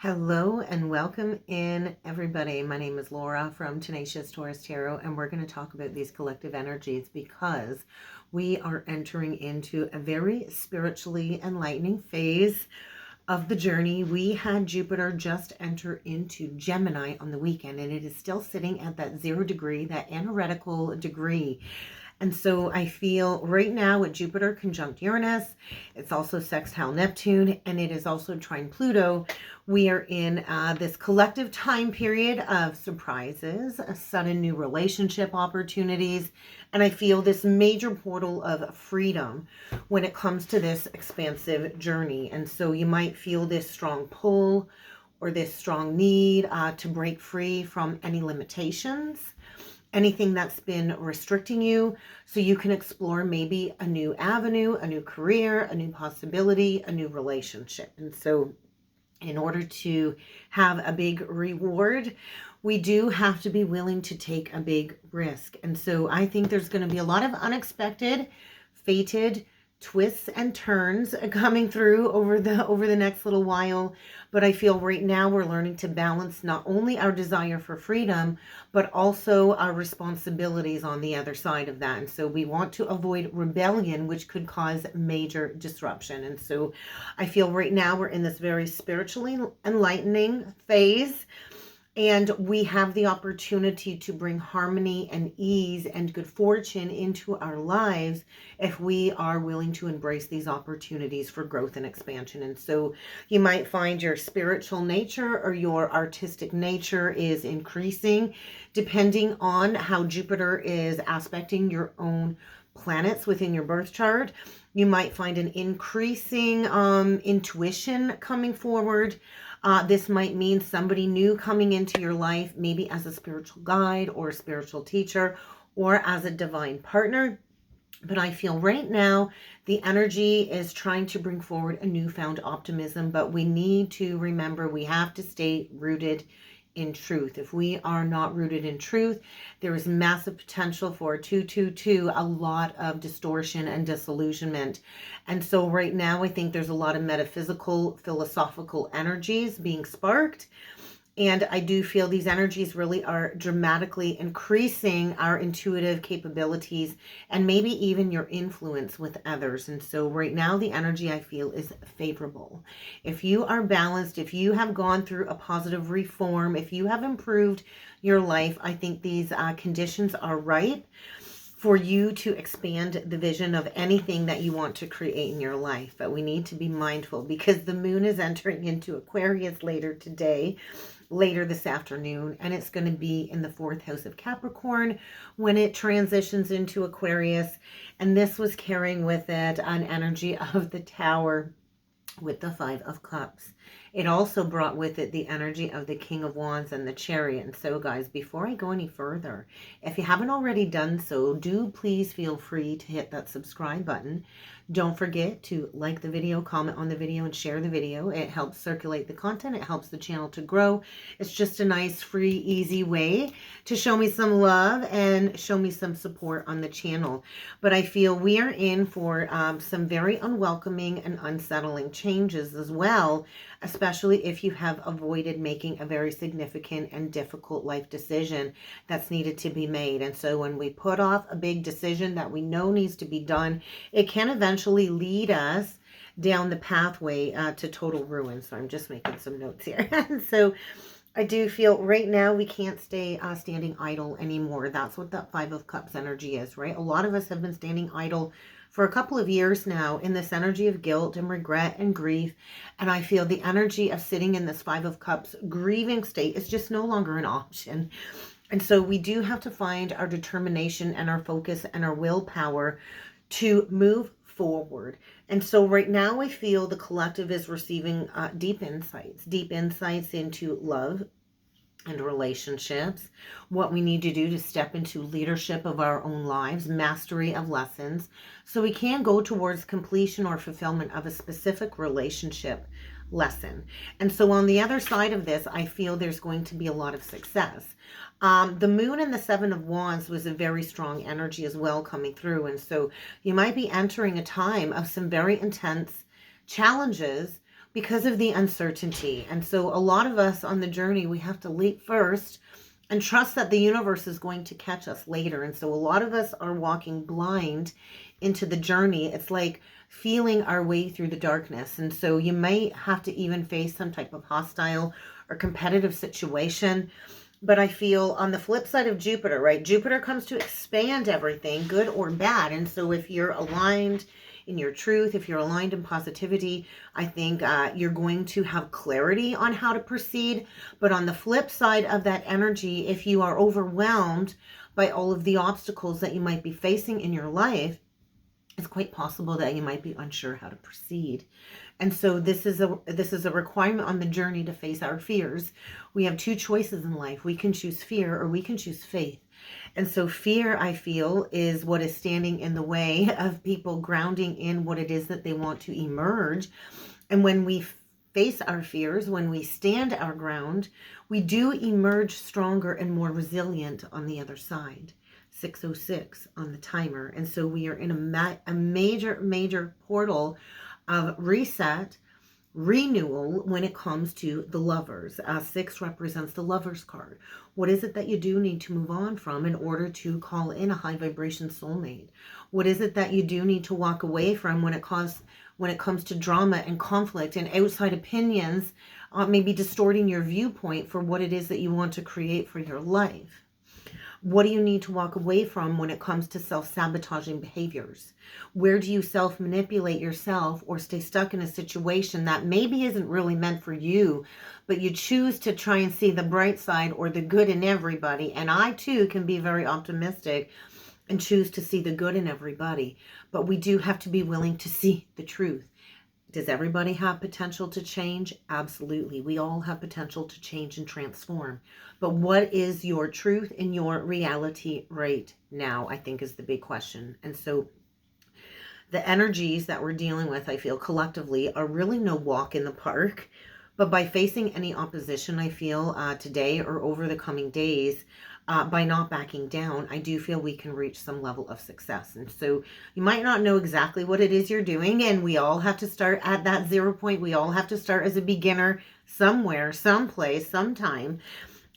Hello and welcome in, everybody. My name is Laura from Tenacious Taurus Tarot, and we're going to talk about these collective energies because we are entering into a very spiritually enlightening phase of the journey. We had Jupiter just enter into Gemini on the weekend, and it is still sitting at that 0 degree, that analytical degree. And so I feel right now with Jupiter conjunct Uranus, it's also sextile Neptune, and it is also trine Pluto. We are in this collective time period of surprises, sudden new relationship opportunities, and I feel this major portal of freedom when it comes to this expansive journey. And so you might feel this strong pull or this strong need to break free from any limitations, anything that's been restricting you, so you can explore maybe a new avenue, a new career, a new possibility, a new relationship. And so in order to have a big reward, we do have to be willing to take a big risk. And so I think there's going to be a lot of unexpected, fated twists and turns coming through over the next little while. But I feel right now we're learning to balance not only our desire for freedom, but also our responsibilities on the other side of that. And so we want to avoid rebellion, which could cause major disruption. And so I feel right now we're in this very spiritually enlightening phase, and we have the opportunity to bring harmony and ease and good fortune into our lives if we are willing to embrace these opportunities for growth and expansion. And so you might find your spiritual nature or your artistic nature is increasing depending on how Jupiter is aspecting your own planets within your birth chart. You might find an increasing intuition coming forward. This might mean somebody new coming into your life, maybe as a spiritual guide or a spiritual teacher or as a divine partner. But I feel right now the energy is trying to bring forward a newfound optimism, but we need to remember we have to stay rooted in truth. If we are not rooted in truth, there is massive potential for 222, a lot of distortion and disillusionment. And so right now I think there's a lot of metaphysical, philosophical energies being sparked. And I do feel these energies really are dramatically increasing our intuitive capabilities and maybe even your influence with others. And so right now the energy I feel is favorable. If you are balanced, if you have gone through a positive reform, if you have improved your life, I think these conditions are ripe for you to expand the vision of anything that you want to create in your life. But we need to be mindful because the moon is entering into Aquarius later this afternoon, and it's going to be in the 4th house of Capricorn when it transitions into Aquarius. And this was carrying with it an energy of the Tower with the 5 of Cups. It also brought with it the energy of the King of Wands and the Chariot. And so guys, before I go any further, if you haven't already done so, do please feel free to hit that subscribe button. Don't forget to like the video, comment on the video, and share the video. It helps circulate the content. It helps the channel to grow. It's just a nice, free, easy way to show me some love and show me some support on the channel. But I feel we are in for some very unwelcoming and unsettling changes as well, especially if you have avoided making a very significant and difficult life decision that's needed to be made. And so when we put off a big decision that we know needs to be done, it can eventually lead us down the pathway to total ruin. So I'm just making some notes here. So I do feel right now we can't stay standing idle anymore. That's what that 5 of Cups energy is, right? A lot of us have been standing idle for a couple of years now in this energy of guilt and regret and grief. And I feel the energy of sitting in this 5 of Cups grieving state is just no longer an option. And so we do have to find our determination and our focus and our willpower to move forward. And so right now I feel the collective is receiving deep insights into love and relationships, what we need to do to step into leadership of our own lives, mastery of lessons, so we can go towards completion or fulfillment of a specific relationship lesson. And so on the other side of this, I feel there's going to be a lot of success. The moon and the 7 of Wands was a very strong energy as well coming through. And so you might be entering a time of some very intense challenges because of the uncertainty. And so a lot of us on the journey, we have to leap first and trust that the universe is going to catch us later. And so a lot of us are walking blind into the journey. It's like feeling our way through the darkness. And so you might have to even face some type of hostile or competitive situation. But I feel on the flip side of Jupiter, right? Jupiter comes to expand everything, good or bad. And so if you're aligned in your truth, if you're aligned in positivity, I think you're going to have clarity on how to proceed. But on the flip side of that energy, if you are overwhelmed by all of the obstacles that you might be facing in your life, it's quite possible that you might be unsure how to proceed. And so this is a requirement on the journey to face our fears. We have two choices in life. We can choose fear or we can choose faith. And so fear, I feel, is what is standing in the way of people grounding in what it is that they want to emerge. And when we face our fears, when we stand our ground, we do emerge stronger and more resilient on the other side. 6:06 on the timer. And so we are in a major portal of reset, renewal when it comes to the lovers. 6 represents the lovers card. What is it that you do need to move on from in order to call in a high vibration soulmate? What is it that you do need to walk away from when it comes to drama and conflict and outside opinions, maybe distorting your viewpoint for what it is that you want to create for your life? What do you need to walk away from when it comes to self-sabotaging behaviors? Where do you self-manipulate yourself or stay stuck in a situation that maybe isn't really meant for you, but you choose to try and see the bright side or the good in everybody? And I too can be very optimistic and choose to see the good in everybody. But we do have to be willing to see the truth. Does everybody have potential to change? Absolutely. We all have potential to change and transform. But what is your truth in your reality right now, I think, is the big question. And so the energies that we're dealing with, I feel collectively, are really no walk in the park. But by facing any opposition, I feel today or over the coming days, by not backing down, I do feel we can reach some level of success. And so you might not know exactly what it is you're doing, and we all have to start at that 0 point. We all have to start as a beginner somewhere, someplace, sometime.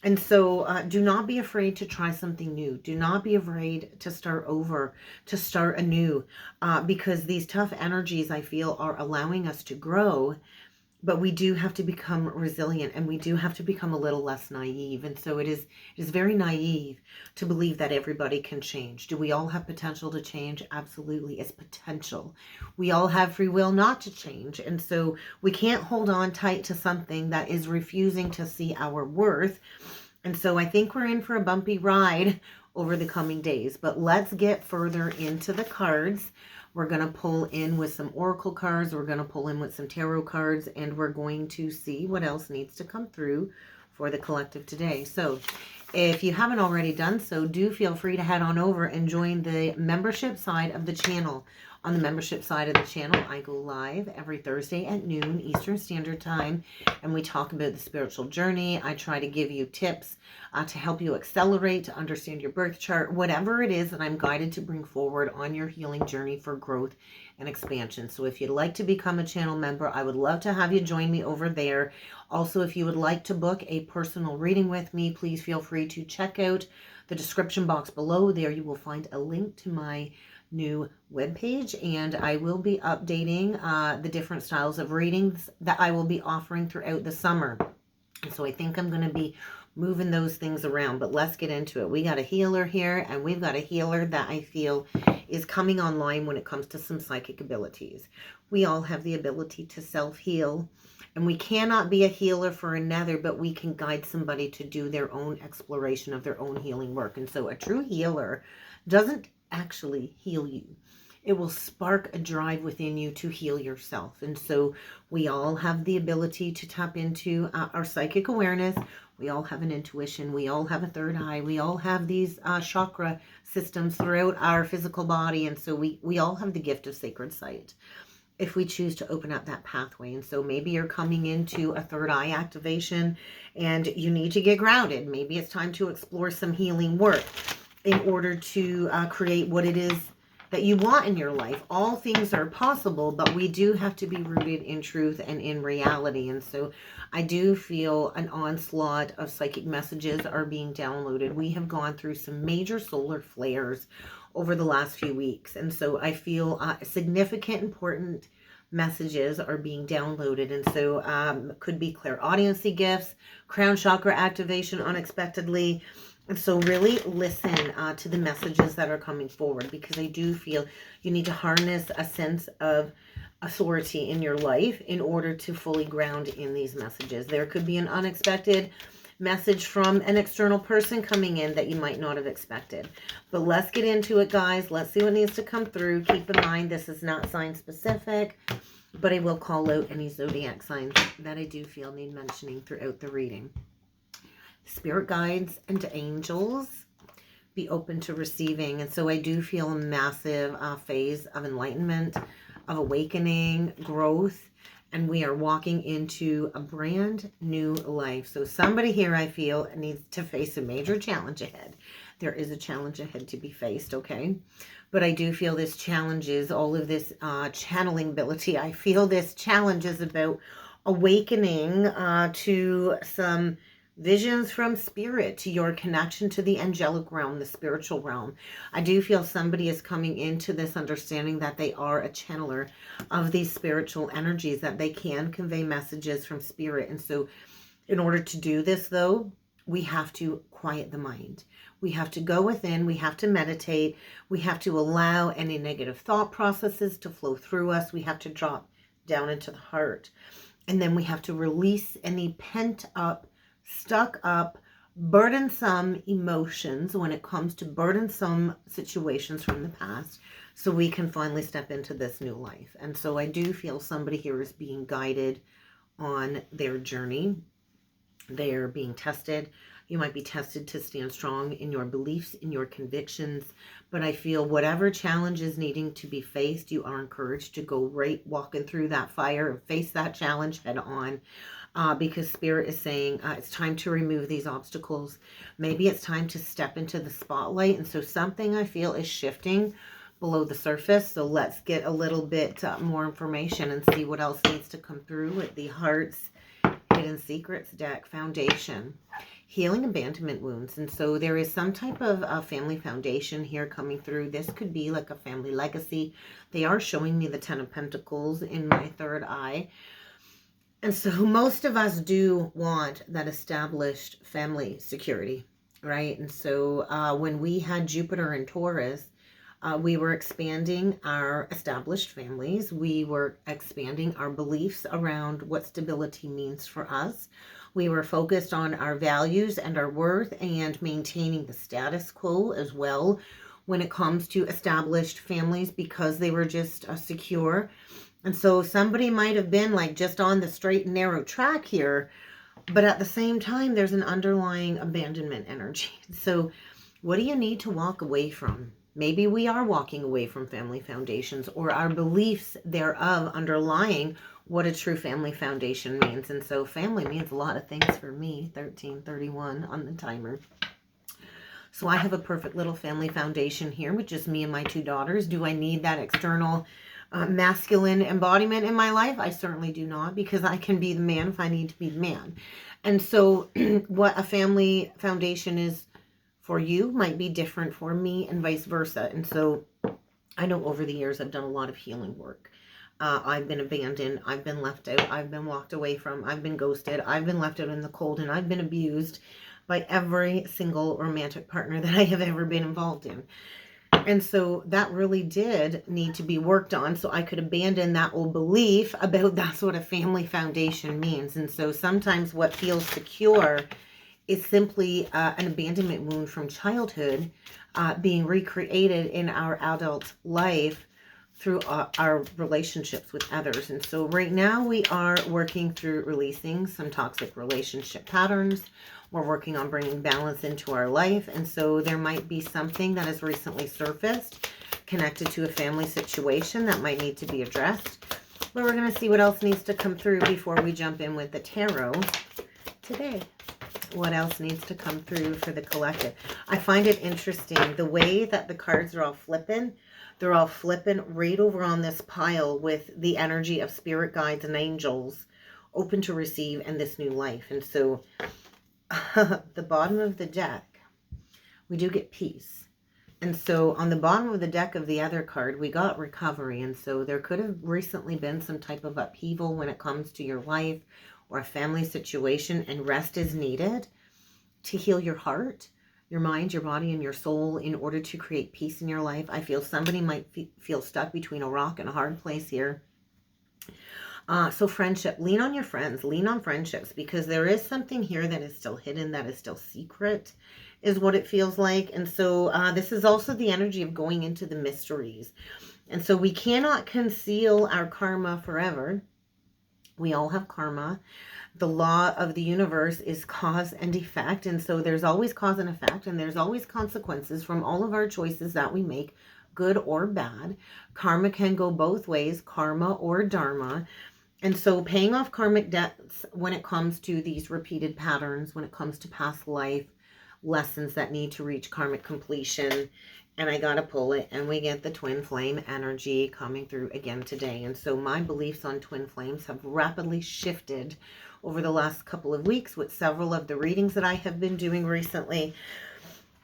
And so do not be afraid to try something new. Do not be afraid to start over, to start anew, because these tough energies, I feel, are allowing us to grow. But we do have to become resilient, and we do have to become a little less naive. And so it is very naive to believe that everybody can change. Do we all have potential to change? Absolutely. It's potential. We all have free will not to change. And so we can't hold on tight to something that is refusing to see our worth. And so I think we're in for a bumpy ride over the coming days. But let's get further into the cards. We're going to pull in with some oracle cards. We're going to pull in with some tarot cards. And we're going to see what else needs to come through for the collective today. So if you haven't already done so, do feel free to head on over and join the membership side of the channel. On the membership side of the channel, I go live every Thursday at noon Eastern Standard Time, and we talk about the spiritual journey. I try to give you tips to help you accelerate, to understand your birth chart, whatever it is that I'm guided to bring forward on your healing journey for growth and expansion. So if you'd like to become a channel member, I would love to have you join me over there. Also, if you would like to book a personal reading with me, please feel free to check out the description box below. There you will find a link to my new webpage, and I will be updating the different styles of readings that I will be offering throughout the summer. And so I think I'm going to be moving those things around, but let's get into it. We got a healer here, and we've got a healer that I feel is coming online when it comes to some psychic abilities. We all have the ability to self-heal, and we cannot be a healer for another, but we can guide somebody to do their own exploration of their own healing work. And so a true healer doesn't actually heal you. It will spark a drive within you to heal yourself. And so we all have the ability to tap into our psychic awareness. We all have an intuition. We all have a third eye. We all have these chakra systems throughout our physical body. And so we all have the gift of sacred sight if we choose to open up that pathway. And so maybe you're coming into a third eye activation and you need to get grounded. Maybe it's time to explore some healing work in order to create what it is that you want in your life. All things are possible, but we do have to be rooted in truth and in reality. And so I do feel an onslaught of psychic messages are being downloaded. We have gone through some major solar flares over the last few weeks. And so I feel significant, important messages are being downloaded. And so could be clairaudiency gifts, crown chakra activation unexpectedly. And so really listen to the messages that are coming forward, because I do feel you need to harness a sense of authority in your life in order to fully ground in these messages. There could be an unexpected message from an external person coming in that you might not have expected. But let's get into it, guys. Let's see what needs to come through. Keep in mind, this is not sign specific, but I will call out any zodiac signs that I do feel need mentioning throughout the reading. Spirit guides and angels, be open to receiving. And so I do feel a massive phase of enlightenment, of awakening, growth, and we are walking into a brand new life. So somebody here, I feel, needs to face a major challenge ahead. There is a challenge ahead to be faced, okay? But I do feel this challenge is all of this channeling ability. I feel this challenge is about awakening to some visions from spirit, to your connection to the angelic realm, the spiritual realm. I do feel somebody is coming into this understanding that they are a channeler of these spiritual energies, that they can convey messages from spirit. And so in order to do this, though, we have to quiet the mind. We have to go within, we have to meditate, we have to allow any negative thought processes to flow through us. We have to drop down into the heart. And then we have to release any pent up, stuck up, burdensome emotions when it comes to burdensome situations from the past, so we can finally step into this new life. And so I do feel somebody here is being guided on their journey. They are being tested. You might be tested to stand strong in your beliefs, in your convictions. But I feel whatever challenge is needing to be faced, you are encouraged to go right walking through that fire and face that challenge head on. Because Spirit is saying it's time to remove these obstacles. Maybe it's time to step into the spotlight. And so something I feel is shifting below the surface. So let's get a little bit more information and see what else needs to come through with the Hearts Hidden Secrets deck. Foundation. Healing abandonment wounds. And so there is some type of family foundation here coming through. This could be like a family legacy. They are showing me the Ten of Pentacles in my third eye. And so most of us do want that established family security, right? And so when we had Jupiter in Taurus, we were expanding our established families. We were expanding our beliefs around what stability means for us. We were focused on our values and our worth and maintaining the status quo as well when it comes to established families, because they were just secure. And so somebody might have been like just on the straight and narrow track here, but at the same time, there's an underlying abandonment energy. So what do you need to walk away from? Maybe we are walking away from family foundations, or our beliefs thereof underlying what a true family foundation means. And so family means a lot of things for me. 1331 on the timer. So I have a perfect little family foundation here with just me and my two daughters. Do I need that external masculine embodiment in my life? I certainly do not, because I can be the man if I need to be the man. And so what a family foundation is for you might be different for me, and vice versa. And so I know over the years I've done a lot of healing work. I've been abandoned, I've been left out, I've been walked away from, I've been ghosted, I've been left out in the cold, and I've been abused by every single romantic partner that I have ever been involved in. And so that really did need to be worked on, so I could abandon that old belief about that's what a family foundation means. And so sometimes what feels secure is simply an abandonment wound from childhood being recreated in our adult life through our relationships with others. And so right now we are working through releasing some toxic relationship patterns. We're working on bringing balance into our life. And so there might be something that has recently surfaced connected to a family situation that might need to be addressed. But we're going to see what else needs to come through before we jump in with the tarot today. What else needs to come through for the collective? I find it interesting the way that the cards are all flipping. They're all flipping right over on this pile with the energy of spirit guides and angels open to receive in this new life. And so the bottom of the deck, we do get peace. And so on the bottom of the deck of the other card, we got recovery. And so there could have recently been some type of upheaval when it comes to your life or a family situation, and rest is needed to heal your heart, your mind, your body, and your soul in order to create peace in your life. I feel somebody might feel stuck between a rock and a hard place here. So friendship, lean on your friends, lean on friendships, because there is something here that is still hidden, that is still secret, is what it feels like. And so this is also the energy of going into the mysteries. And so we cannot conceal our karma forever. We all have karma. The law of the universe is cause and effect. And so there's always cause and effect, and there's always consequences from all of our choices that we make, good or bad. Karma can go both ways, karma or dharma. And so paying off karmic debts when it comes to these repeated patterns, when it comes to past life lessons that need to reach karmic completion. And I got to pull it, and we get the twin flame energy coming through again today. And so my beliefs on twin flames have rapidly shifted over the last couple of weeks with several of the readings that I have been doing recently.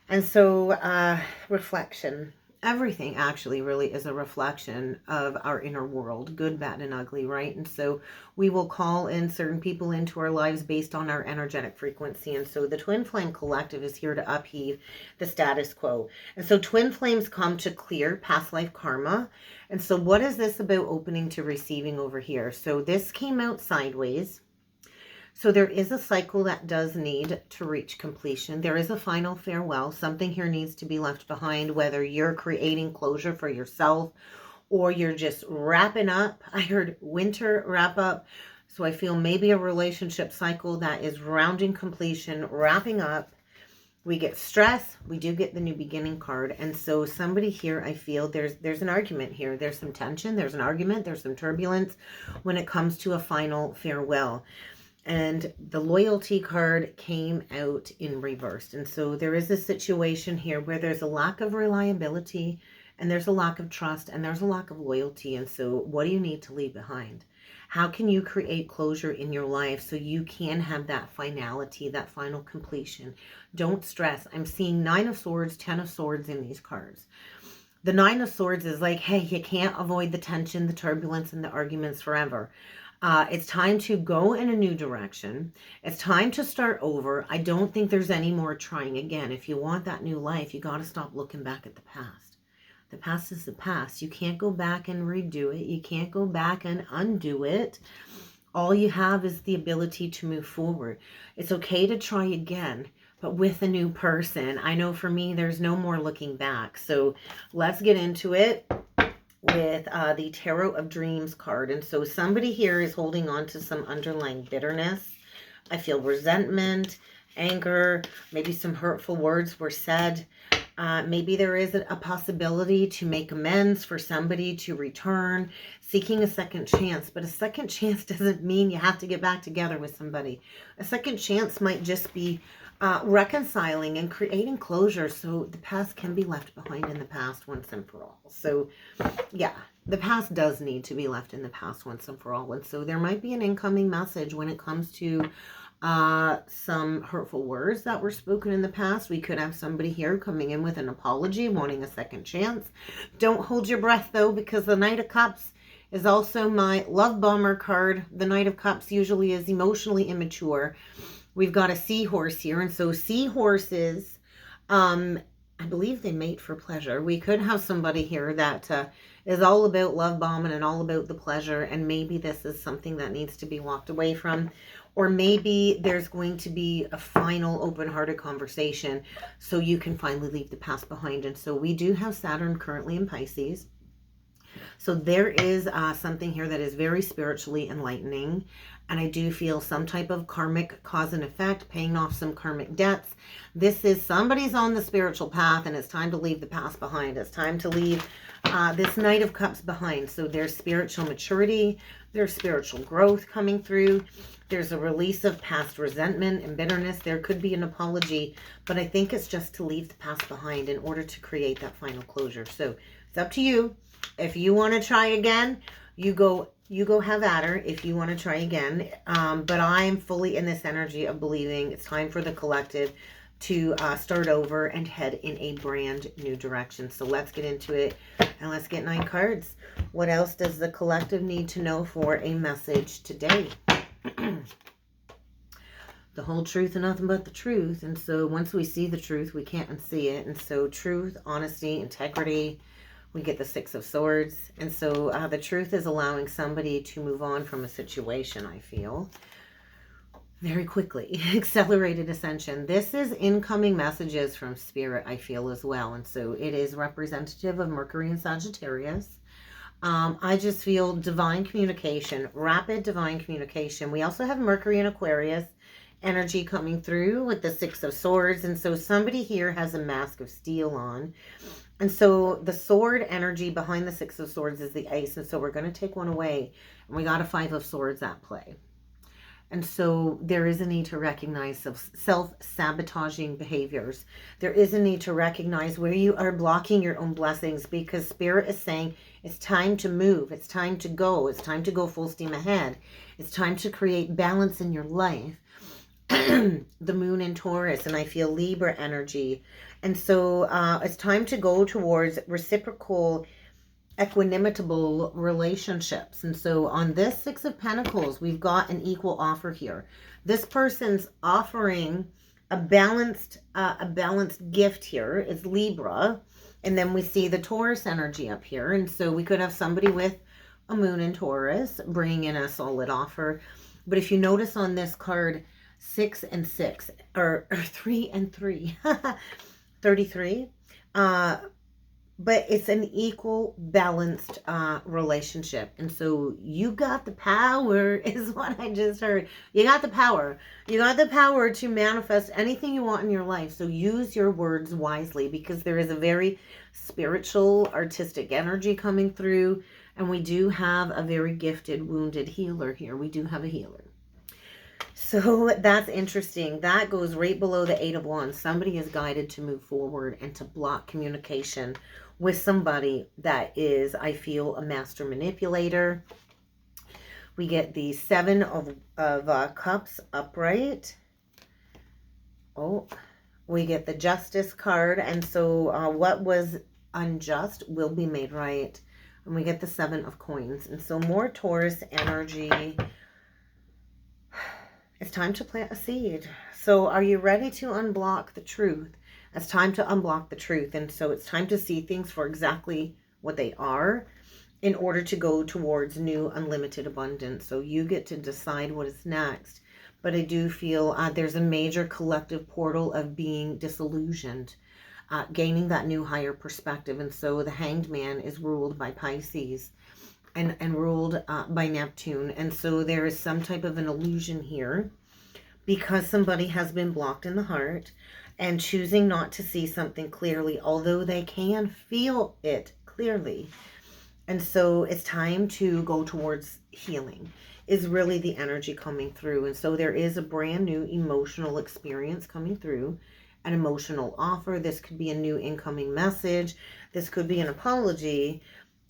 And so reflection. Everything actually really is a reflection of our inner world, good, bad, and ugly, right? And so we will call in certain people into our lives based on our energetic frequency. And so the Twin Flame Collective is here to upheave the status quo. And so twin flames come to clear past life karma. And so what is this about opening to receiving over here? So this came out sideways. So there is a cycle that does need to reach completion. There is a final farewell. Something here needs to be left behind, whether you're creating closure for yourself or you're just wrapping up. I heard winter wrap up. So I feel maybe a relationship cycle that is rounding completion, wrapping up. We get stress. We do get the new beginning card. And so somebody here, I feel there's an argument here. There's some tension. There's an argument. There's some turbulence when it comes to a final farewell. And the loyalty card came out in reverse. And so there is a situation here where there's a lack of reliability, and there's a lack of trust, and there's a lack of loyalty. And so what do you need to leave behind? How can you create closure in your life so you can have that finality, that final completion? Don't stress. I'm seeing 9 of Swords, 10 of Swords in these cards. The 9 of Swords is like, hey, you can't avoid the tension, the turbulence, and the arguments forever. It's time to go in a new direction. It's time to start over. I don't think there's any more trying again. If you want that new life, you got to stop looking back at the past. The past is the past. You can't go back and redo it. You can't go back and undo it. All you have is the ability to move forward. It's okay to try again, but with a new person. I know for me, there's no more looking back. So let's get into it with the Tarot of Dreams card. And so somebody here is holding on to some underlying bitterness. I feel resentment, anger, maybe some hurtful words were said. Maybe there is a possibility to make amends, for somebody to return, seeking a second chance. But a second chance doesn't mean you have to get back together with somebody. A second chance might just be reconciling and creating closure so the past can be left behind in the past once and for all. So yeah, the past does need to be left in the past once and for all. And so there might be an incoming message when it comes to some hurtful words that were spoken in the past. We could have somebody here coming in with an apology, wanting a second chance. Don't hold your breath though, because the Knight of Cups is also my love bomber card. The Knight of Cups usually is emotionally immature. We've got a seahorse here, and so seahorses, I believe they mate for pleasure. We could have somebody here that is all about love bombing and all about the pleasure, and maybe this is something that needs to be walked away from, or maybe there's going to be a final open-hearted conversation so you can finally leave the past behind. And so we do have Saturn currently in Pisces. So there is something here that is very spiritually enlightening. And I do feel some type of karmic cause and effect, paying off some karmic debts. This is somebody's on the spiritual path, and it's time to leave the past behind. It's time to leave this Knight of Cups behind. So there's spiritual maturity, there's spiritual growth coming through. There's a release of past resentment and bitterness. There could be an apology, but I think it's just to leave the past behind in order to create that final closure. So It's up to you. If you want to try again, you go have at her if you want to try again. But I'm fully in this energy of believing it's time for the collective to start over and head in a brand new direction. So let's get into it and let's get 9 cards. What else does the collective need to know for a message today? The whole truth and nothing but the truth. And so once we see the truth, we can't unsee it. And so truth, honesty, integrity, we get the 6 of Swords. And so the truth is allowing somebody to move on from a situation, I feel. Very quickly. Accelerated ascension. This is incoming messages from Spirit, I feel, as well. And so it is representative of Mercury and Sagittarius. I just feel divine communication, rapid divine communication. We also have Mercury and Aquarius energy coming through with the 6 of Swords. And so somebody here has a mask of steel on. And so the sword energy behind the 6 of Swords is the Ace. And so we're going to take one away. And we got a 5 of Swords at play. And so there is a need to recognize self-sabotaging behaviors. There is a need to recognize where you are blocking your own blessings, because Spirit is saying it's time to move. It's time to go. It's time to go full steam ahead. It's time to create balance in your life. The moon in Taurus, and I feel Libra energy. And so it's time to go towards reciprocal, equanimitable relationships. And so on this 6 of Pentacles, we've got an equal offer here. This person's offering a balanced gift here. It's Libra. And then we see the Taurus energy up here. And so we could have somebody with a moon in Taurus bringing in a solid offer. But if you notice on this card, 6 and 6, or 3 and 3, 33. But it's an equal, balanced relationship. And so you got the power, is what I just heard. You got the power. You got the power to manifest anything you want in your life. So use your words wisely, because there is a very spiritual, artistic energy coming through. And we do have a very gifted, wounded healer here. We do have a healer. So that's interesting. That goes right below the 8 of Wands. Somebody is guided to move forward and to block communication with somebody that is, I feel, a master manipulator. We get the 7 of Cups upright. Oh, we get the Justice card. And so what was unjust will be made right. And we get the 7 of Coins. And so more Taurus energy. It's time to plant a seed. So are you ready to unblock the truth? It's time to unblock the truth. And so it's time to see things for exactly what they are in order to go towards new unlimited abundance. So you get to decide what is next. But I do feel there's a major collective portal of being disillusioned, gaining that new higher perspective. And so the Hanged Man is ruled by Pisces. And ruled by Neptune. And so there is some type of an illusion here, because somebody has been blocked in the heart and choosing not to see something clearly, although they can feel it clearly. And so it's time to go towards healing, is really the energy coming through. And so there is a brand new emotional experience coming through, an emotional offer. This could be a new incoming message. This could be an apology.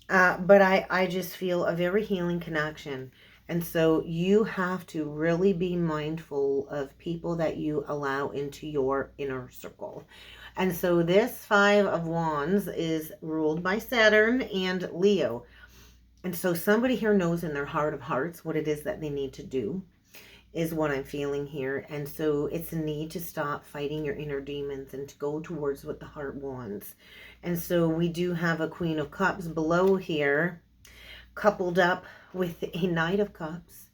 But I just feel a very healing connection. And so you have to really be mindful of people that you allow into your inner circle. And so this 5 of Wands is ruled by Saturn and Leo. And so somebody here knows in their heart of hearts what it is that they need to do, is what I'm feeling here. And so it's a need to stop fighting your inner demons and to go towards what the heart wants. And so we do have a Queen of Cups below here, coupled up with a Knight of Cups.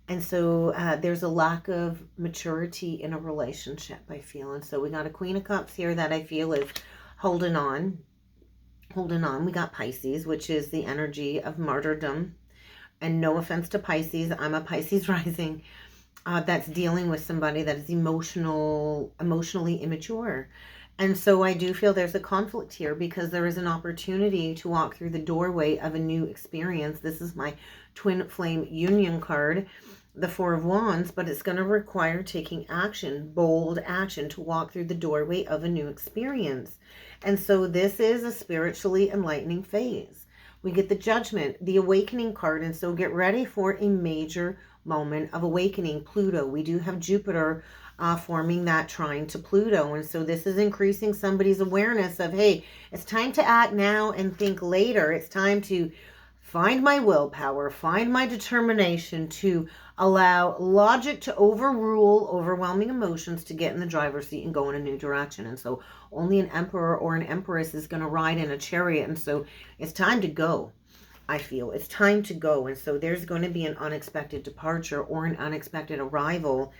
And so there's a lack of maturity in a relationship, I feel. And so we got a Queen of Cups here that I feel is holding on. We got Pisces, which is the energy of martyrdom. And no offense to Pisces, I'm a Pisces rising. That's dealing with somebody that is emotionally immature. And so I do feel there's a conflict here, because there is an opportunity to walk through the doorway of a new experience. This is my Twin Flame Union card. the Four of Wands, but it's going to require taking action, bold action, to walk through the doorway of a new experience. And so this is a spiritually enlightening phase. We get the Judgment, the Awakening card, and so get ready for a major moment of awakening. Pluto, we do have Jupiter forming that trine to Pluto, and so this is increasing somebody's awareness of, hey, it's time to act now and think later. It's time to find my willpower, find my determination, to allow logic to overrule overwhelming emotions, to get in the driver's seat and go in a new direction. And so only an emperor or an empress is going to ride in a chariot. And so it's time to go. I feel it's time to go. And so there's going to be an unexpected departure or an unexpected arrival.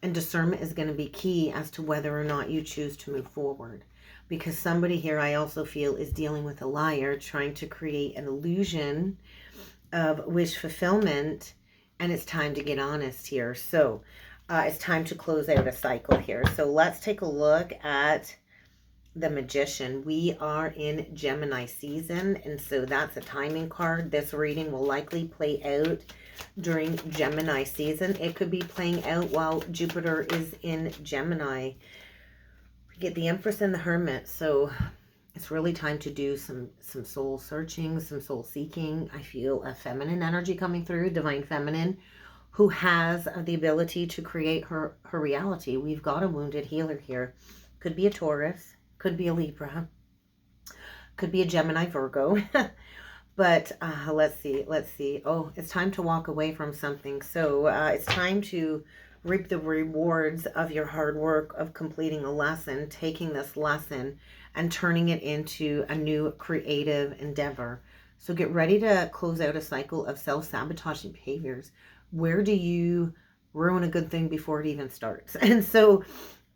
And discernment is going to be key as to whether or not you choose to move forward. Because somebody here, I also feel, is dealing with a liar, trying to create an illusion of wish fulfillment. And it's time to get honest here. So it's time to close out a cycle here. So let's take a look at the Magician. We are in Gemini season, and so that's a timing card. This reading will likely play out during Gemini season. It could be playing out while Jupiter is in Gemini. We get the Empress and the Hermit, so it's really time to do some soul searching, some soul seeking. I feel a feminine energy coming through, divine feminine, who has the ability to create her reality. We've got a wounded healer here. Could be a Taurus, could be a Libra, could be a Gemini, Virgo. But let's see. Oh, it's time to walk away from something. So it's time to reap the rewards of your hard work of completing a lesson, taking this lesson and turning it into a new creative endeavor. So get ready to close out a cycle of self-sabotaging behaviors. Where do you ruin a good thing before it even starts? And so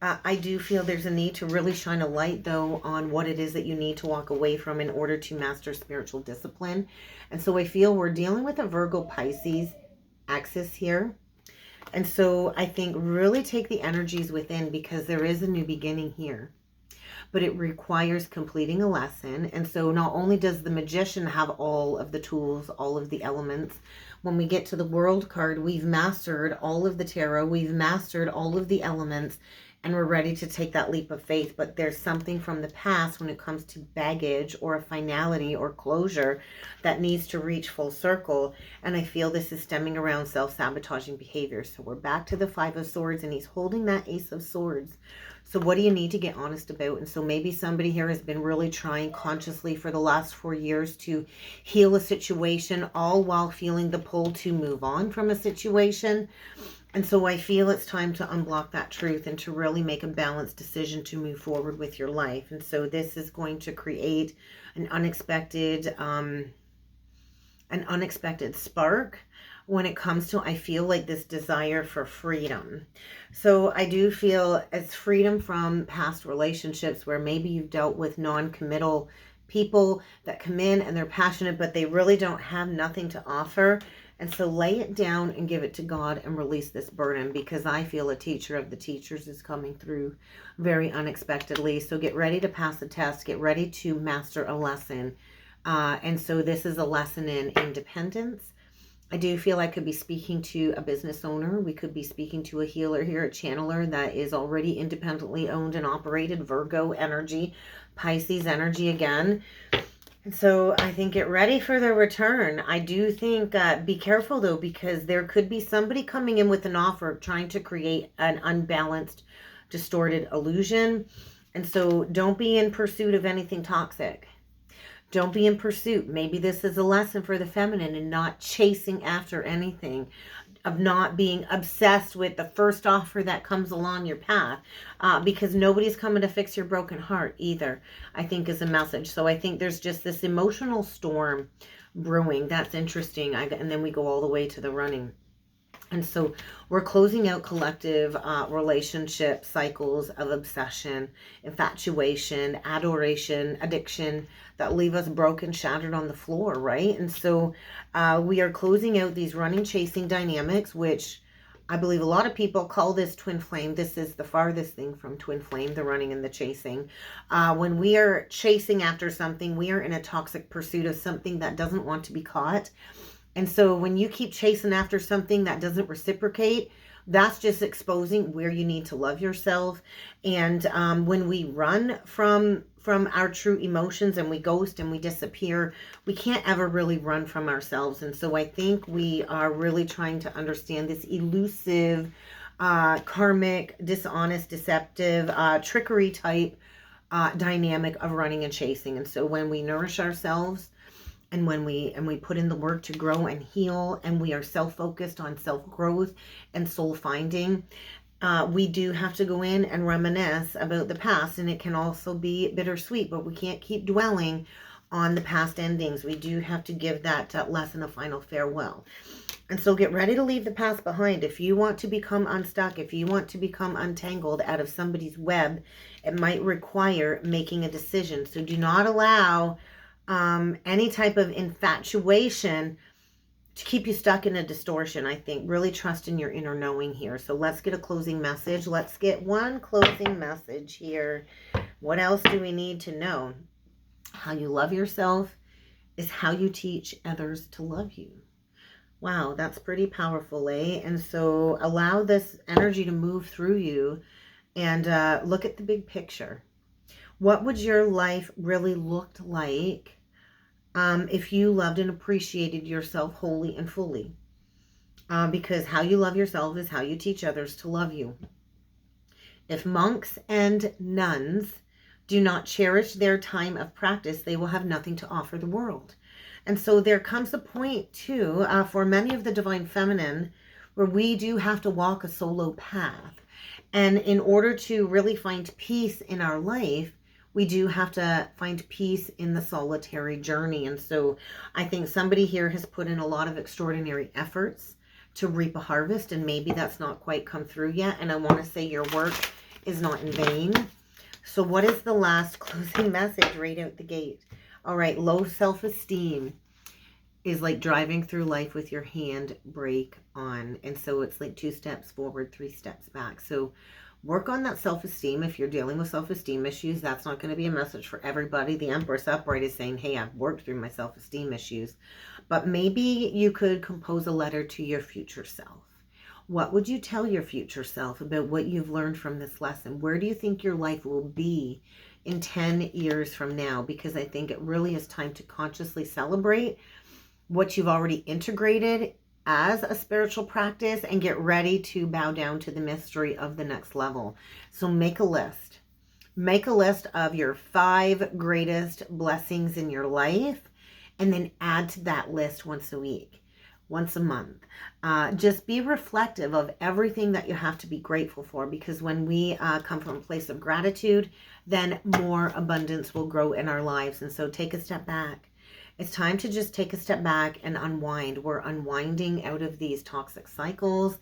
I do feel there's a need to really shine a light, though, on what it is that you need to walk away from in order to master spiritual discipline. And so I feel we're dealing with a Virgo Pisces axis here. And so I think really take the energies within, because there is a new beginning here. But it requires completing a lesson. And so not only does the Magician have all of the tools, all of the elements, when we get to the World card, we've mastered all of the tarot, we've mastered all of the elements, and we're ready to take that leap of faith. But there's something from the past when it comes to baggage or a finality or closure that needs to reach full circle. And I feel this is stemming around self-sabotaging behavior. So we're back to the Five of Swords, and he's holding that Ace of Swords. So what do you need to get honest about? And so maybe somebody here has been really trying consciously for the last 4 years to heal a situation, all while feeling the pull to move on from a situation. And so I feel it's time to unblock that truth and to really make a balanced decision to move forward with your life. And so this is going to create an unexpected spark when it comes to, I feel like, this desire for freedom. So I do feel it's freedom from past relationships where maybe you've dealt with non-committal people that come in and they're passionate, but they really don't have nothing to offer. And so lay it down and give it to God and release this burden, because I feel a teacher of the teachers is coming through very unexpectedly. So get ready to pass a test. Get ready to master a lesson. And so this is a lesson in independence. I do feel I could be speaking to a business owner. We could be speaking to a healer here, a channeler that is already independently owned and operated. Virgo energy, Pisces energy again. And so I think get ready for the return. I do think be careful, though, because there could be somebody coming in with an offer trying to create an unbalanced, distorted illusion. And so don't be in pursuit of anything toxic. Don't be in pursuit. Maybe this is a lesson for the feminine and not chasing after anything, of not being obsessed with the first offer that comes along your path, because nobody's coming to fix your broken heart either, I think is a message. So I think there's just this emotional storm brewing. That's interesting. And then we go all the way to the running. And so we're closing out collective relationship cycles of obsession, infatuation, adoration, addiction that leave us broken, shattered on the floor, right? And so we are closing out these running, chasing dynamics, which I believe a lot of people call this twin flame. This is the farthest thing from twin flame, the running and the chasing. When we are chasing after something, we are in a toxic pursuit of something that doesn't want to be caught. And so when you keep chasing after something that doesn't reciprocate, that's just exposing where you need to love yourself. And when we run from our true emotions and we ghost and we disappear, we can't ever really run from ourselves. And so I think we are really trying to understand this elusive, karmic, dishonest, deceptive, trickery type dynamic of running and chasing. And so when we nourish ourselves, and when we put in the work to grow and heal, and we are self-focused on self-growth and soul finding, we do have to go in and reminisce about the past. And it can also be bittersweet, but we can't keep dwelling on the past endings. We do have to give that lesson a final farewell. And so get ready to leave the past behind. If you want to become unstuck, if you want to become untangled out of somebody's web, it might require making a decision. So do not allow any type of infatuation to keep you stuck in a distortion. I think really trust in your inner knowing here. So let's get a closing message. Let's get one closing message here. What else do we need to know? How you love yourself is how you teach others to love you. Wow, that's pretty powerful, eh? And so allow this energy to move through you and look at the big picture. What would your life really look like if you loved and appreciated yourself wholly and fully? Because how you love yourself is how you teach others to love you. If monks and nuns do not cherish their time of practice, they will have nothing to offer the world. And so there comes a point too, for many of the divine feminine, where we do have to walk a solo path. And in order to really find peace in our life, we do have to find peace in the solitary journey. And so I think somebody here has put in a lot of extraordinary efforts to reap a harvest, and maybe that's not quite come through yet. And I want to say your work is not in vain. So what is the last closing message right out the gate? All right, low self-esteem is like driving through life with your hand brake on. And so it's like 2 steps forward, 3 steps back. So work on that self-esteem. If you're dealing with self-esteem issues, that's not going to be a message for everybody. The Empress Upright is saying, hey, I've worked through my self-esteem issues. But maybe you could compose a letter to your future self. What would you tell your future self about what you've learned from this lesson? Where do you think your life will be in 10 years from now? Because I think it really is time to consciously celebrate what you've already integrated as a spiritual practice and get ready to bow down to the mystery of the next level. So make a list. Make a list of your 5 greatest blessings in your life, and then add to that list once a week, once a month. Just be reflective of everything that you have to be grateful for, because when we come from a place of gratitude, then more abundance will grow in our lives. And so take a step back. It's time to just take a step back and unwind. We're unwinding out of these toxic cycles.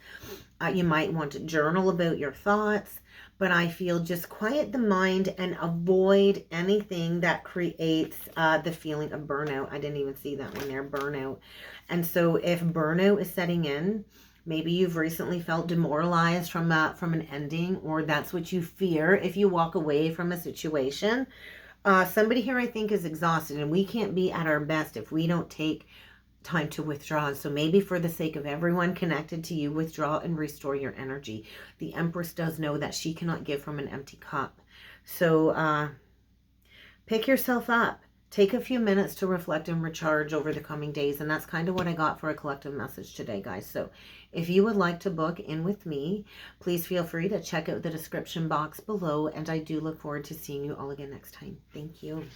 You might want to journal about your thoughts, but I feel just quiet the mind and avoid anything that creates the feeling of burnout. I didn't even see that one there, burnout. And so if burnout is setting in, maybe you've recently felt demoralized from an ending, or that's what you fear if you walk away from a situation. Somebody here I think is exhausted, and we can't be at our best if we don't take time to withdraw. So maybe for the sake of everyone connected to you, withdraw and restore your energy. The Empress does know that she cannot give from an empty cup. So pick yourself up. Take a few minutes to reflect and recharge over the coming days. And that's kind of what I got for a collective message today, guys. So if you would like to book in with me, please feel free to check out the description box below. And I do look forward to seeing you all again next time. Thank you.